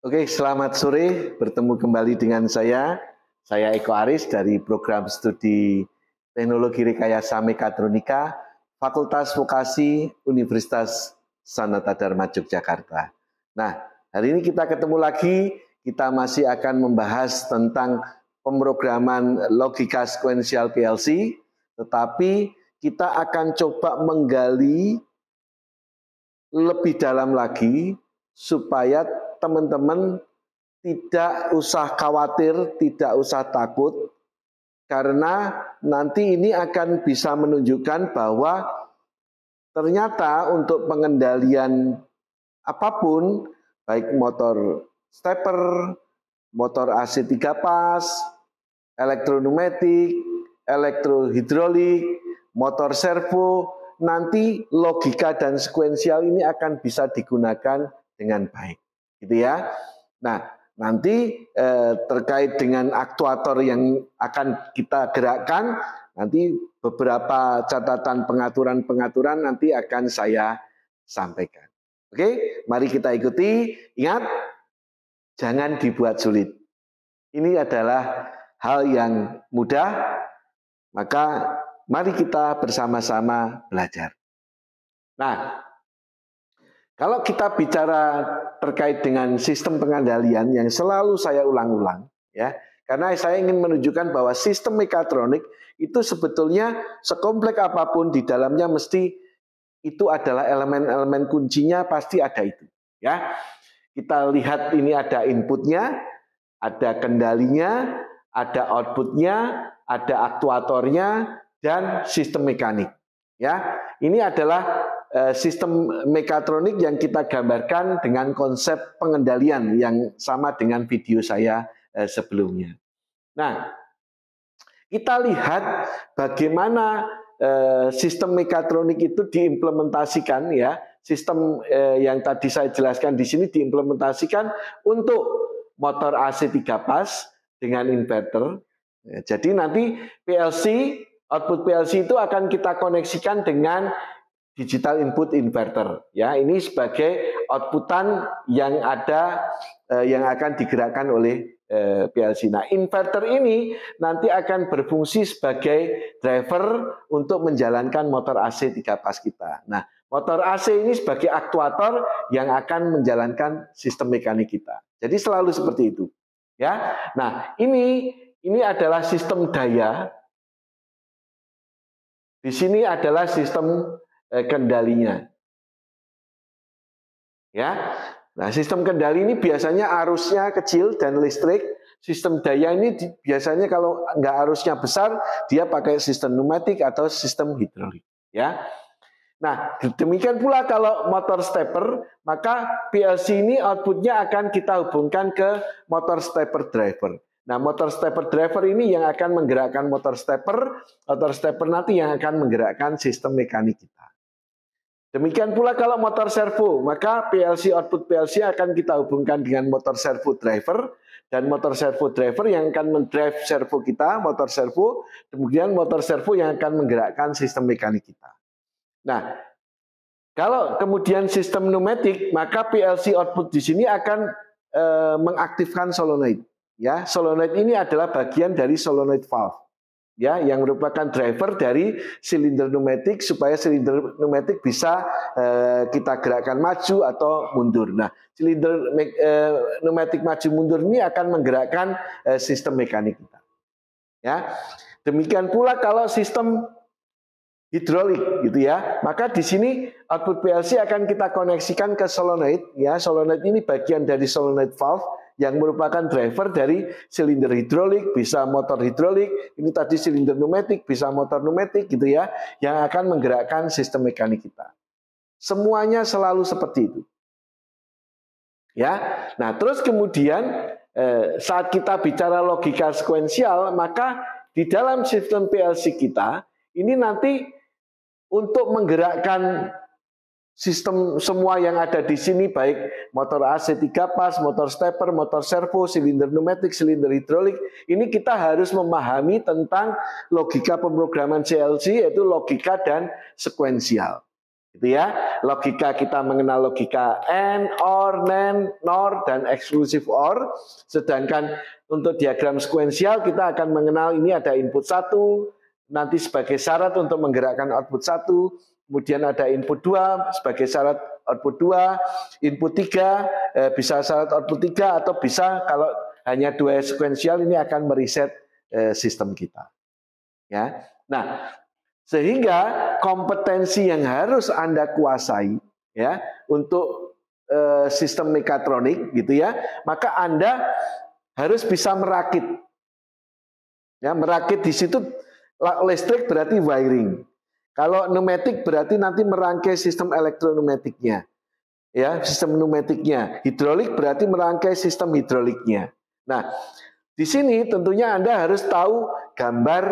Oke, selamat sore. Bertemu kembali dengan saya. Saya Eko Aris dari program studi Teknologi Rekayasa Mekatronika, Fakultas Vokasi Universitas Sanata Dharma Yogyakarta. Nah, hari ini kita ketemu lagi. Kita masih akan membahas tentang pemrograman logika sekuensial PLC, tetapi kita akan coba menggali lebih dalam lagi supaya teman-teman tidak usah khawatir, tidak usah takut, karena nanti ini akan bisa menunjukkan bahwa ternyata untuk pengendalian apapun, baik motor stepper, motor AC 3 pas, elektroneumatik, elektrohidrolik, motor servo, nanti logika dan sekuensial ini akan bisa digunakan dengan baik. Gitu ya. Nah, nanti terkait dengan aktuator yang akan kita gerakkan, nanti beberapa catatan pengaturan-pengaturan nanti akan saya sampaikan. Oke, mari kita ikuti. Ingat, jangan dibuat sulit. Ini adalah hal yang mudah, maka mari kita bersama-sama belajar. Nah, kalau kita bicara terkait dengan sistem pengendalian yang selalu saya ulang-ulang, ya, karena saya ingin menunjukkan bahwa sistem mekatronik itu sebetulnya sekompleks apapun di dalamnya mesti itu adalah elemen-elemen kuncinya pasti ada itu, ya. Kita lihat ini ada inputnya, ada kendalinya, ada outputnya, ada aktuatornya, dan sistem mekanik. Ya, ini adalah sistem mekatronik yang kita gambarkan dengan konsep pengendalian yang sama dengan video saya sebelumnya. Nah, kita lihat bagaimana sistem mekatronik itu diimplementasikan, ya. Sistem yang tadi saya jelaskan di sini diimplementasikan untuk motor AC 3 pas dengan inverter. Jadi nanti output PLC itu akan kita koneksikan dengan digital input inverter, ya. Ini sebagai outputan yang ada yang akan digerakkan oleh PLC. Nah, inverter ini nanti akan berfungsi sebagai driver untuk menjalankan motor AC 3 pas kita. Nah, motor AC ini sebagai aktuator yang akan menjalankan sistem mekanik kita. Jadi selalu seperti itu, ya. Nah, ini adalah sistem daya. Di sini adalah sistem kendalinya. Ya. Nah, sistem kendali ini biasanya arusnya kecil dan listrik. Sistem daya ini biasanya kalau nggak arusnya besar, dia pakai sistem pneumatik atau sistem hidrolik. Ya. Nah, demikian pula kalau motor stepper, maka PLC ini outputnya akan kita hubungkan ke motor stepper driver. Nah, motor stepper driver ini yang akan menggerakkan motor stepper nanti yang akan menggerakkan sistem mekanik kita. Demikian pula kalau motor servo, maka output PLC akan kita hubungkan dengan motor servo driver, dan motor servo driver yang akan mendrive servo kita, motor servo, kemudian motor servo yang akan menggerakkan sistem mekanik kita. Nah, kalau kemudian sistem pneumatik, maka PLC output di sini akan mengaktifkan solenoid. Ya, solenoid ini adalah bagian dari solenoid valve, ya, yang merupakan driver dari silinder pneumatik supaya silinder pneumatik bisa kita gerakkan maju atau mundur. Nah, silinder pneumatik maju mundur ini akan menggerakkan sistem mekanik kita. Ya, demikian pula kalau sistem hidrolik, gitu ya. Maka di sini output PLC akan kita koneksikan ke solenoid, ya. Solenoid ini bagian dari solenoid valve yang merupakan driver dari silinder hidrolik, bisa motor hidrolik, ini tadi silinder pneumatik, bisa motor pneumatik, gitu ya, yang akan menggerakkan sistem mekanik kita. Semuanya selalu seperti itu. Ya. Nah, terus kemudian saat kita bicara logika sekuensial, maka di dalam sistem PLC kita ini nanti untuk menggerakkan sistem semua yang ada di sini, baik motor AC 3 pas, motor stepper, motor servo, silinder pneumatik, silinder hidrolik, ini kita harus memahami tentang logika pemrograman PLC, yaitu logika dan sekuensial. Gitu ya. Logika kita mengenal logika AND, OR, NAND, NOR, dan exclusive OR. Sedangkan untuk diagram sekuensial kita akan mengenal ini ada input 1, nanti sebagai syarat untuk menggerakkan output 1, kemudian ada input 2 sebagai syarat output 2, input 3 bisa syarat output 3, atau bisa kalau hanya 2 sekuensial ini akan mereset sistem kita. Ya. Nah, sehingga kompetensi yang harus Anda kuasai ya untuk sistem mekatronik gitu ya, maka Anda harus bisa merakit. Ya, merakit di situ listrik berarti wiring. Kalau pneumatik berarti nanti merangkai sistem elektroneumatiknya. Ya, sistem pneumatiknya. Hidrolik berarti merangkai sistem hidroliknya. Nah, di sini tentunya Anda harus tahu gambar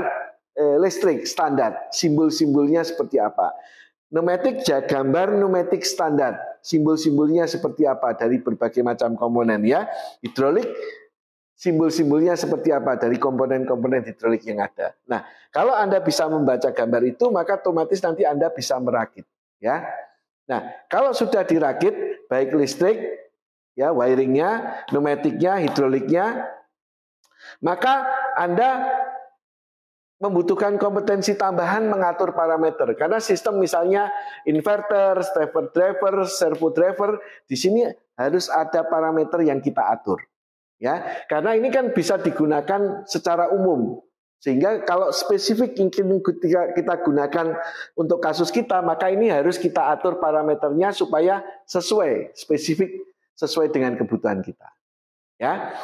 listrik standar, simbol-simbolnya seperti apa. Pneumatik, gambar pneumatik standar, simbol-simbolnya seperti apa dari berbagai macam komponen ya. Hidrolik, simbol-simbolnya seperti apa dari komponen-komponen hidrolik yang ada. Nah, kalau Anda bisa membaca gambar itu, maka otomatis nanti Anda bisa merakit ya. Nah, kalau sudah dirakit, baik listrik, ya wiringnya, pneumatiknya, hidroliknya, maka Anda membutuhkan kompetensi tambahan mengatur parameter. Karena sistem misalnya inverter, stepper driver, servo driver, di sini harus ada parameter yang kita atur. Ya, karena ini kan bisa digunakan secara umum. Sehingga kalau spesifik mungkin kita gunakan untuk kasus kita, maka ini harus kita atur parameternya supaya sesuai, spesifik sesuai dengan kebutuhan kita. Ya.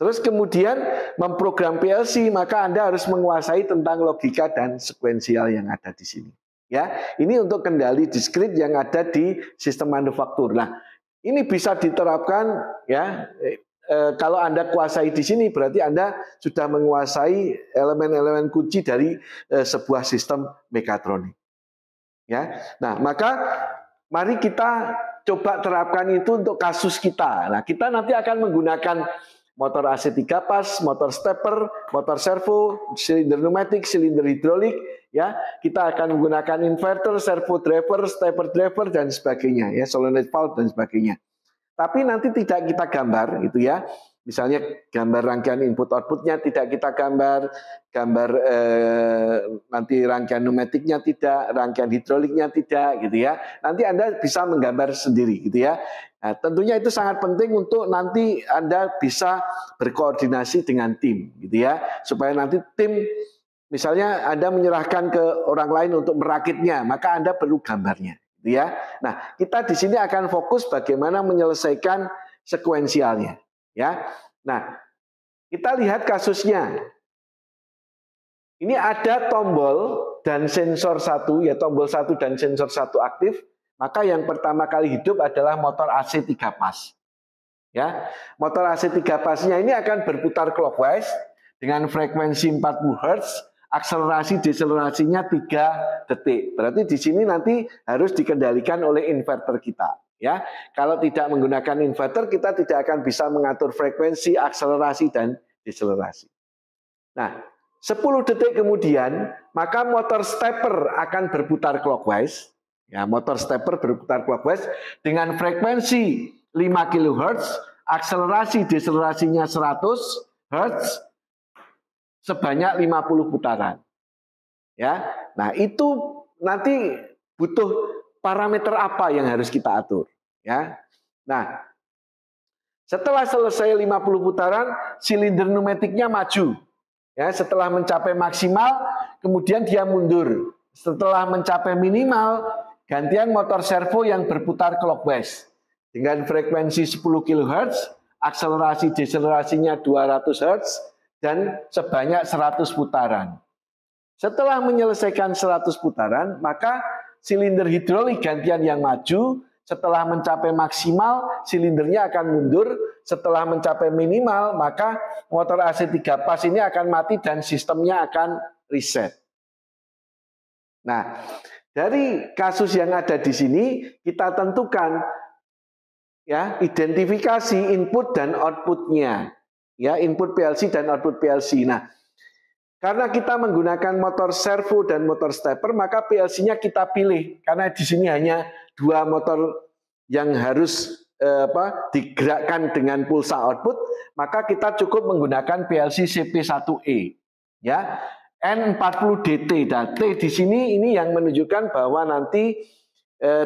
Terus kemudian memprogram PLC, maka Anda harus menguasai tentang logika dan sekuensial yang ada di sini. Ya, ini untuk kendali diskrit yang ada di sistem manufaktur. Nah, ini bisa diterapkan ya. Kalau Anda kuasai di sini berarti Anda sudah menguasai elemen-elemen kunci dari sebuah sistem mekatronik. Ya. Nah, maka mari kita coba terapkan itu untuk kasus kita. Nah, kita nanti akan menggunakan motor AC 3 pas, motor stepper, motor servo, silinder pneumatik, silinder hidrolik, ya. Kita akan menggunakan inverter, servo driver, stepper driver dan sebagainya, ya, solenoid valve dan sebagainya. Tapi nanti tidak kita gambar gitu ya. Misalnya gambar rangkaian input outputnya tidak kita gambar nanti rangkaian pneumatiknya tidak, rangkaian hidroliknya tidak gitu ya. Nanti Anda bisa menggambar sendiri gitu ya. Nah, tentunya itu sangat penting untuk nanti Anda bisa berkoordinasi dengan tim gitu ya. Supaya nanti tim misalnya Anda menyerahkan ke orang lain untuk merakitnya, maka Anda perlu gambarnya. Ya, nah kita di sini akan fokus bagaimana menyelesaikan sekuensialnya. Ya, nah kita lihat kasusnya. Ini ada tombol dan sensor satu, ya tombol satu dan sensor satu aktif. Maka yang pertama kali hidup adalah motor AC 3 pas. Ya, motor AC 3 pasnya ini akan berputar clockwise dengan frekuensi 40 Hz. Akselerasi deselerasinya 3 detik. Berarti di sini nanti harus dikendalikan oleh inverter kita. Ya, kalau tidak menggunakan inverter kita tidak akan bisa mengatur frekuensi, akselerasi dan deselerasi. Nah, 10 detik kemudian maka motor stepper akan berputar clockwise. Ya, motor stepper berputar clockwise dengan frekuensi 5 kHz, akselerasi deselerasinya 100 Hz. Sebanyak 50 putaran. Ya. Nah, itu nanti butuh parameter apa yang harus kita atur, ya. Nah, setelah selesai 50 putaran, silinder pneumatiknya maju. Ya, setelah mencapai maksimal, kemudian dia mundur. Setelah mencapai minimal, gantian motor servo yang berputar clockwise dengan frekuensi 10 kHz, akselerasi deselerasinya 200 Hz. Dan sebanyak 100 putaran. Setelah menyelesaikan 100 putaran, maka silinder hidrolik gantian yang maju. Setelah mencapai maksimal, silindernya akan mundur. Setelah mencapai minimal, maka motor AC 3 pas ini akan mati dan sistemnya akan reset. Nah, dari kasus yang ada di sini, kita tentukan ya identifikasi input dan outputnya. Ya, input PLC dan output PLC. Nah, Karena kita menggunakan motor servo dan motor stepper, maka PLC-nya kita pilih. Karena di sini hanya 2 motor yang harus digerakkan dengan pulsa output, maka kita cukup menggunakan PLC CP1E. Ya, N40DT. Dan T di sini ini yang menunjukkan bahwa nanti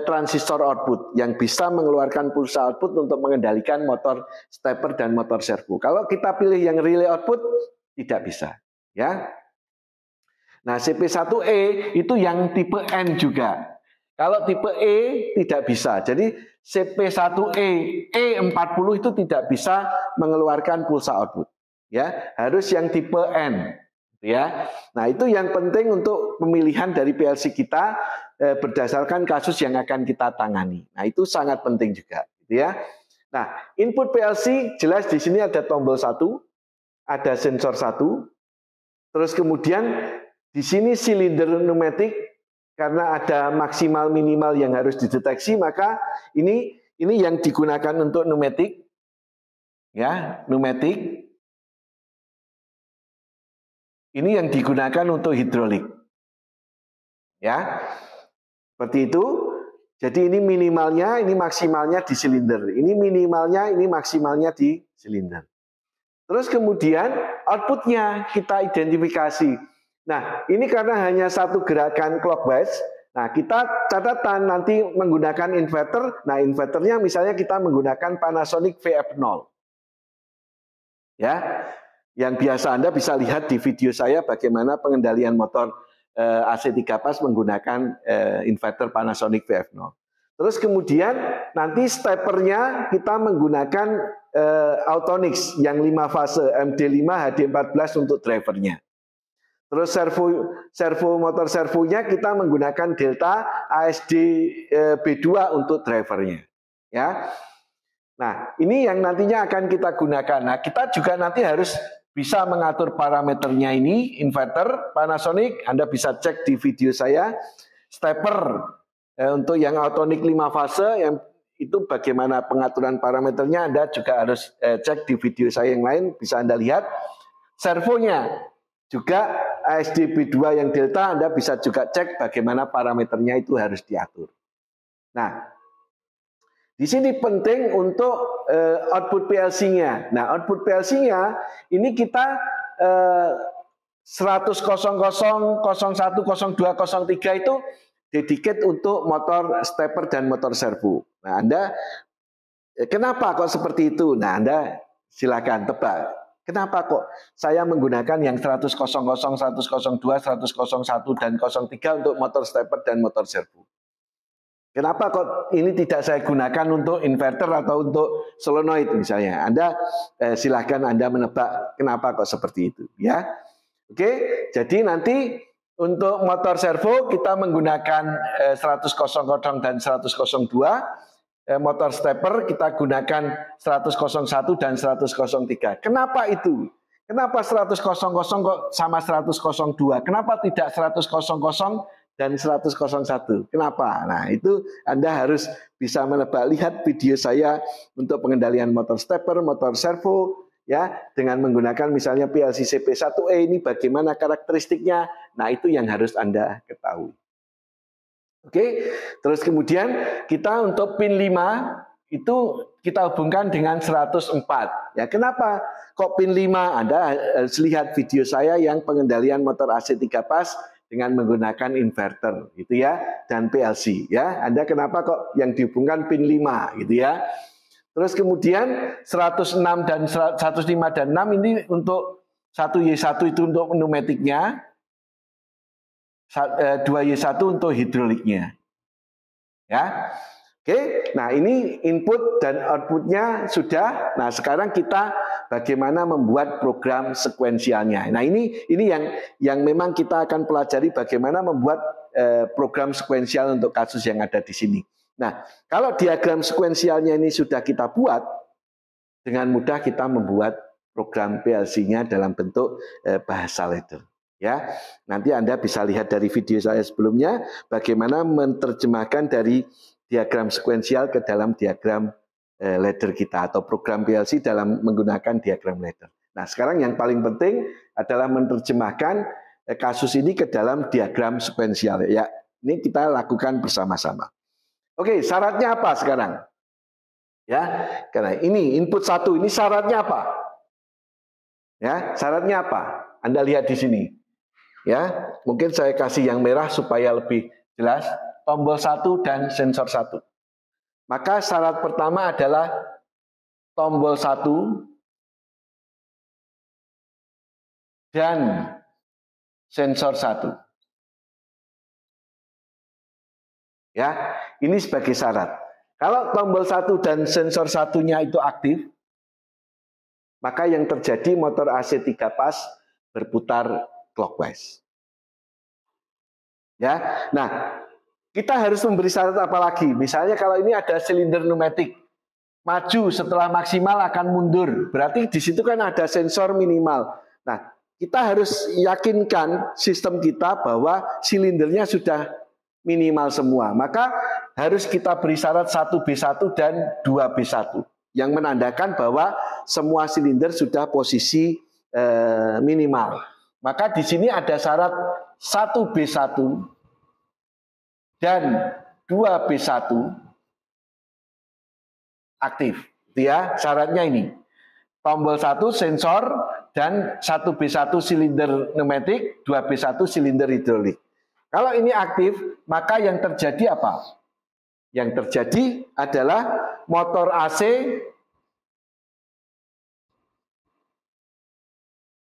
transistor output yang bisa mengeluarkan pulsa output untuk mengendalikan motor stepper dan motor servo. Kalau kita pilih yang relay output, tidak bisa. Ya, nah CP1E itu yang tipe N juga. Kalau tipe E tidak bisa. Jadi CP1E E40 itu tidak bisa mengeluarkan pulsa output. Ya, harus yang tipe N. Ya, nah itu yang penting untuk pemilihan dari PLC kita berdasarkan kasus yang akan kita tangani. Nah itu sangat penting juga. Ya, nah input PLC jelas di sini ada tombol 1, ada sensor 1. Terus kemudian di sini silinder pneumatik karena ada maksimal minimal yang harus dideteksi, maka ini yang digunakan untuk pneumatik. Ya, pneumatik. Ini yang digunakan untuk hidrolik. Ya. Seperti itu. Jadi ini minimalnya, ini maksimalnya di silinder. Ini minimalnya, ini maksimalnya di silinder. Terus kemudian outputnya kita identifikasi. Nah, ini karena hanya satu gerakan clockwise. Nah, kita catatan nanti menggunakan inverter. Nah, inverternya misalnya kita menggunakan Panasonic VF0. Ya, yang biasa Anda bisa lihat di video saya bagaimana pengendalian motor AC3 pas menggunakan inverter Panasonic VF0. Terus kemudian nanti steppernya kita menggunakan Autonix yang 5 fase MD5 HD14 untuk drivernya. Terus motor servonya kita menggunakan Delta ASD B2 untuk drivernya. Ya. Nah ini yang nantinya akan kita gunakan. Nah kita juga nanti harus bisa mengatur parameternya ini inverter Panasonic. Anda bisa cek di video saya. Stepper untuk yang Autonix 5 fase yang itu bagaimana pengaturan parameternya Anda juga harus cek di video saya yang lain, bisa Anda lihat. Servonya juga ASD B2 yang Delta Anda bisa juga cek bagaimana parameternya itu harus diatur. Nah, di sini penting untuk output PLC-nya. Nah, output PLC-nya ini kita 100, 00, 01, 02, 03 itu dedicate untuk motor stepper dan motor servo. Nah, Anda kenapa kok seperti itu? Nah, Anda silakan tebak. Kenapa kok saya menggunakan yang 100, 00, 102, 101 dan 03 untuk motor stepper dan motor servo? Kenapa kok ini tidak saya gunakan untuk inverter atau untuk solenoid misalnya? Anda silakan Anda menebak kenapa kok seperti itu, ya. Oke, jadi nanti untuk motor servo kita menggunakan 100, 00 dan 100, 02. Motor stepper kita gunakan 100, 01 dan 100, 03. Kenapa itu? Kenapa 100, 00 kok sama 100, 02? Kenapa tidak 100, 00 dan 100, 01? Kenapa? Nah itu Anda harus bisa menebak. Lihat video saya untuk pengendalian motor stepper, motor servo, ya dengan menggunakan misalnya PLC CP1E ini bagaimana karakteristiknya. Nah itu yang harus Anda ketahui. Oke, terus kemudian kita untuk pin 5 itu kita hubungkan dengan 104. Ya, kenapa kok pin 5? Anda harus lihat video saya yang pengendalian motor AC3 pas dengan menggunakan inverter gitu ya dan PLC ya. Anda kenapa kok yang dihubungkan pin 5 gitu ya. Terus kemudian 106 dan 105 dan 6 ini untuk 1Y1 itu untuk pneumatiknya. 2Y1 untuk hidroliknya. Ya. Oke, nah ini input dan outputnya sudah. Nah, sekarang kita bagaimana membuat program sekuensialnya. Nah, ini yang memang kita akan pelajari bagaimana membuat program sekuensial untuk kasus yang ada di sini. Nah, kalau diagram sekuensialnya ini sudah kita buat, dengan mudah kita membuat program PLC-nya dalam bentuk bahasa ladder. Ya, nanti Anda bisa lihat dari video saya sebelumnya bagaimana menerjemahkan dari diagram sekuensial ke dalam diagram ladder kita atau program PLC dalam menggunakan diagram ladder. Nah, sekarang yang paling penting adalah menerjemahkan kasus ini ke dalam diagram sekuensial. Ya, ini kita lakukan bersama-sama. Oke, syaratnya apa sekarang? Ya, karena ini input 1, ini syaratnya apa? Ya, syaratnya apa? Anda lihat di sini. Ya, mungkin saya kasih yang merah supaya lebih jelas. Tombol 1 dan sensor 1. Maka syarat pertama adalah tombol 1 dan sensor 1. Ya, ini sebagai syarat. Kalau tombol 1 dan sensor 1-nya itu aktif, maka yang terjadi motor AC 3 pas berputar clockwise. Ya, nah kita harus memberi syarat apa lagi? Misalnya kalau ini ada silinder pneumatik, maju setelah maksimal akan mundur. Berarti di situ kan ada sensor minimal. Nah, kita harus yakinkan sistem kita bahwa silindernya sudah minimal semua. Maka harus kita beri syarat 1B1 dan 2B1 yang menandakan bahwa semua silinder sudah posisi minimal. Maka di sini ada syarat 1B1 dan 2B1 aktif. Ya, syaratnya ini. Tombol 1 sensor dan 1B1 silinder pneumatik, 2B1 silinder hidrolik. Kalau ini aktif, maka yang terjadi apa? Yang terjadi adalah motor AC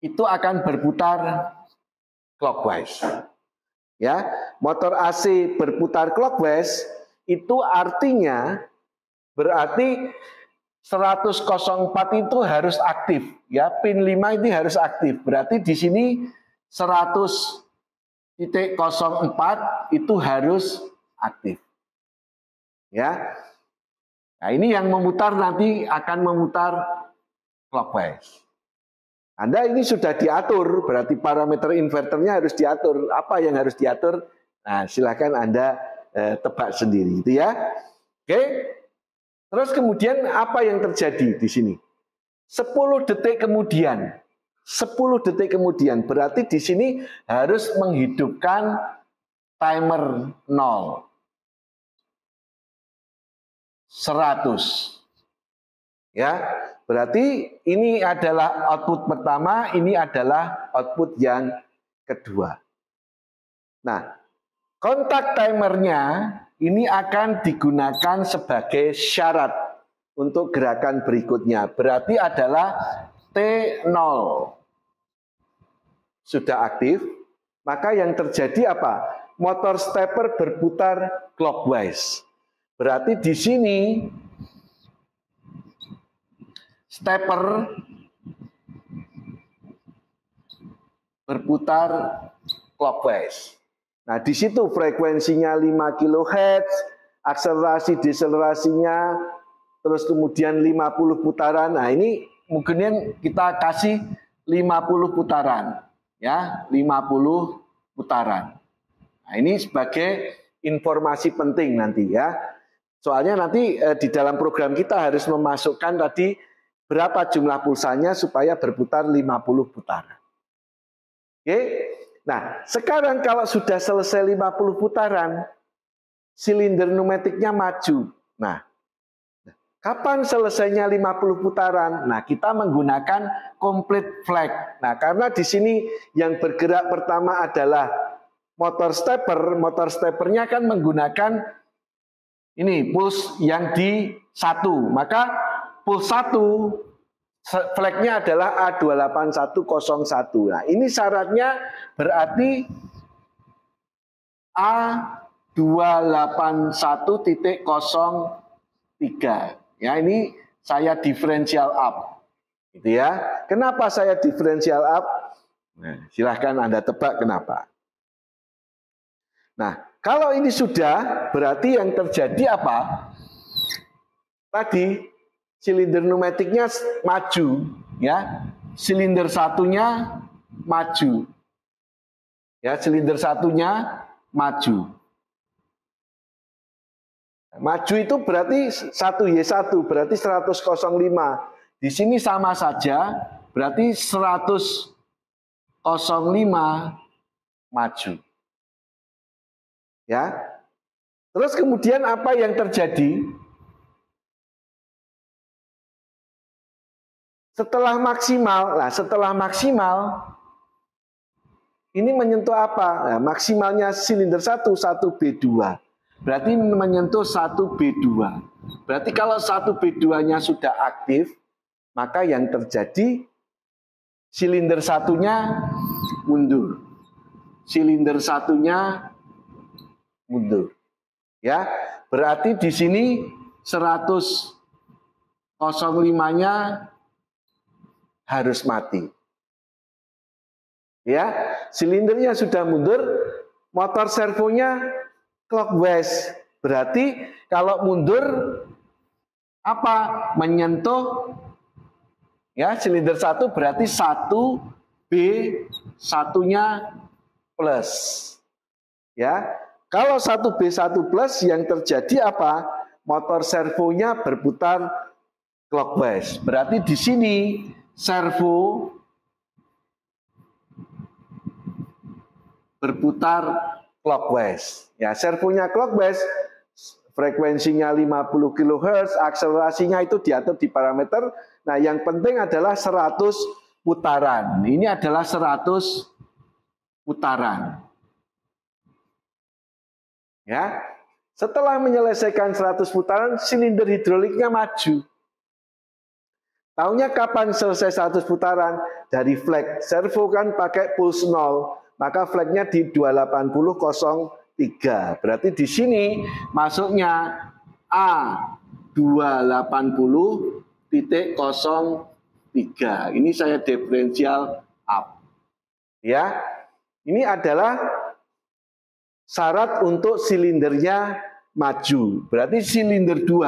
itu akan berputar clockwise. Ya, motor AC berputar clockwise itu artinya berarti 100.04 itu harus aktif, ya. Pin 5 ini harus aktif. Berarti di sini 100.04 itu harus aktif. Ya. Nah, ini yang memutar nanti akan memutar clockwise. Anda ini sudah diatur, berarti parameter inverternya harus diatur. Apa yang harus diatur? Nah, silakan Anda tebak sendiri, itu ya. Oke. Terus kemudian apa yang terjadi di sini? 10 detik kemudian. 10 detik kemudian, berarti di sini harus menghidupkan timer 0. 100. Ya. Berarti ini adalah output pertama, ini adalah output yang kedua. Nah, kontak timernya ini akan digunakan sebagai syarat untuk gerakan berikutnya. Berarti adalah T0 sudah aktif, maka yang terjadi apa? Motor stepper berputar clockwise. Berarti di sini stepper berputar clockwise. Nah, di situ frekuensinya 5 kHz, akselerasi deselerasinya, terus kemudian 50 putaran. Nah, ini mungkin kita kasih 50 putaran, ya, 50 putaran. Nah, ini sebagai informasi penting nanti, ya. Soalnya nanti di dalam program kita harus memasukkan tadi berapa jumlah pulsanya supaya berputar 50 putaran. Oke. Nah, sekarang kalau sudah selesai 50 putaran, silinder pneumatiknya maju. Nah, kapan selesainya 50 putaran? Nah, kita menggunakan complete flag. Nah, karena di sini yang bergerak pertama adalah motor stepper. Motor steppernya kan menggunakan ini puls yang di 1. Maka puls 1 flagnya adalah A28101. Nah, ini syaratnya berarti A281.03. Ya, ini saya diferential up. Gitu ya. Kenapa saya diferential up? Nah, silahkan Anda tebak kenapa. Nah, kalau ini sudah, berarti yang terjadi apa? Tadi silinder pneumatiknya maju, ya. Silinder satunya maju. Ya, silinder satunya maju. Maju itu berarti 1Y1, berarti 100.05. Di sini sama saja, berarti 105 maju. Ya. Terus kemudian apa yang terjadi? Setelah maksimal, ini menyentuh apa? Nah, maksimalnya silinder 1B2. Berarti menyentuh 1B2. Berarti kalau 1B2-nya sudah aktif, maka yang terjadi silinder satunya mundur. Silinder satunya mundur. Ya, berarti di sini 105-nya harus mati. Ya, silindernya sudah mundur, motor servonya clockwise. Berarti kalau mundur apa? Menyentuh ya silinder 1 berarti 1B1-nya plus. Ya. Kalau 1B1 plus yang terjadi apa? Motor servonya berputar clockwise. Berarti di sini servo berputar clockwise. Ya, servonya clockwise, frekuensinya 50 kHz, akselerasinya itu diatur di parameter. Nah, yang penting adalah 100 putaran. Ini adalah 100 putaran. Ya. Setelah menyelesaikan 100 putaran, silinder hidroliknya maju. Tahunya kapan selesai 100 putaran? Dari flag. Servo kan pakai pulse 0, maka flagnya di 280.03. Berarti di sini masuknya A280.03. Ini saya diferensial up. Ya. Ini adalah syarat untuk silindernya maju. Berarti silinder 2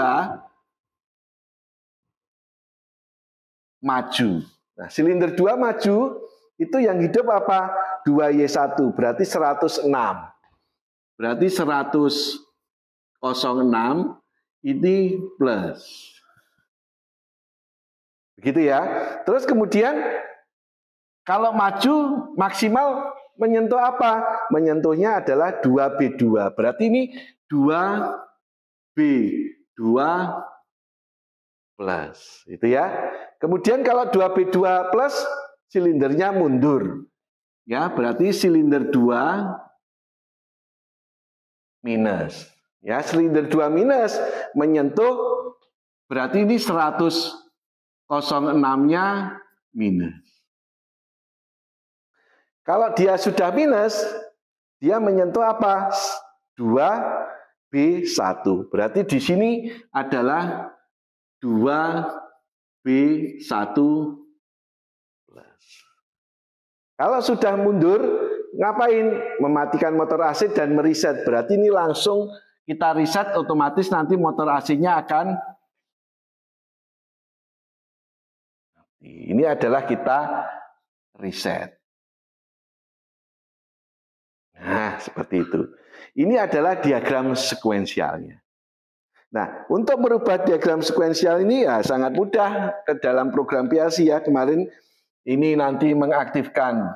maju. Nah, silinder 2 maju, itu yang hidup apa? 2Y1, berarti 106. Berarti 106 ini plus. Begitu ya. Terus kemudian kalau maju maksimal menyentuh apa? Menyentuhnya adalah 2B2. Berarti ini 2B2 plus, itu ya. Kemudian kalau 2B2 plus, silindernya mundur. Ya, berarti silinder 2 minus. Ya, silinder 2 minus menyentuh, berarti ini 106-nya minus. Kalau dia sudah minus, dia menyentuh apa? 2B1. Berarti di sini adalah 2B1 plus. Kalau sudah mundur, ngapain? Mematikan motor AC dan mereset. Berarti ini langsung kita reset, otomatis nanti motor AC-nya akan. Ini adalah kita reset. Nah, seperti itu. Ini adalah diagram sekuensialnya. Nah, untuk merubah diagram sekuensial ini ya sangat mudah ke dalam program PLC ya. Kemarin ini nanti mengaktifkan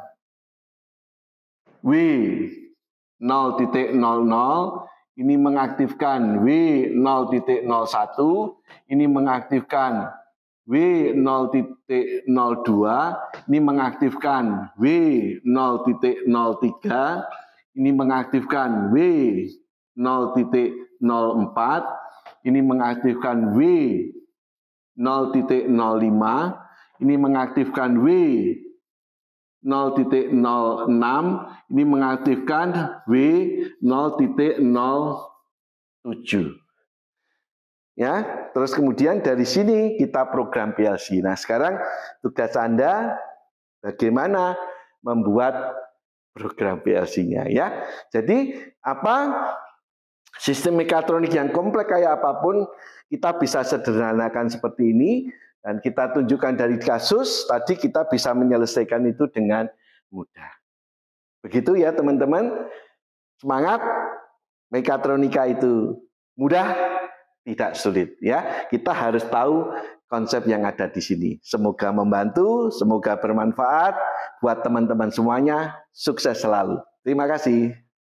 W0.00, ini mengaktifkan W0.01, ini mengaktifkan W0.02, ini mengaktifkan W0.03, ini mengaktifkan W0.04, ini mengaktifkan W0.05, ini mengaktifkan W0.06, ini mengaktifkan W0.07. Ya, terus kemudian dari sini kita program PLC. Nah, sekarang tugas Anda bagaimana membuat program PLC-nya ya. Jadi apa? Sistem mekatronik yang kompleks kayak apapun kita bisa sederhanakan seperti ini dan kita tunjukkan dari kasus tadi kita bisa menyelesaikan itu dengan mudah. Begitu ya teman-teman. Semangat, mekatronika itu mudah tidak sulit ya. Kita harus tahu konsep yang ada di sini. Semoga membantu, semoga bermanfaat buat teman-teman semuanya. Sukses selalu. Terima kasih.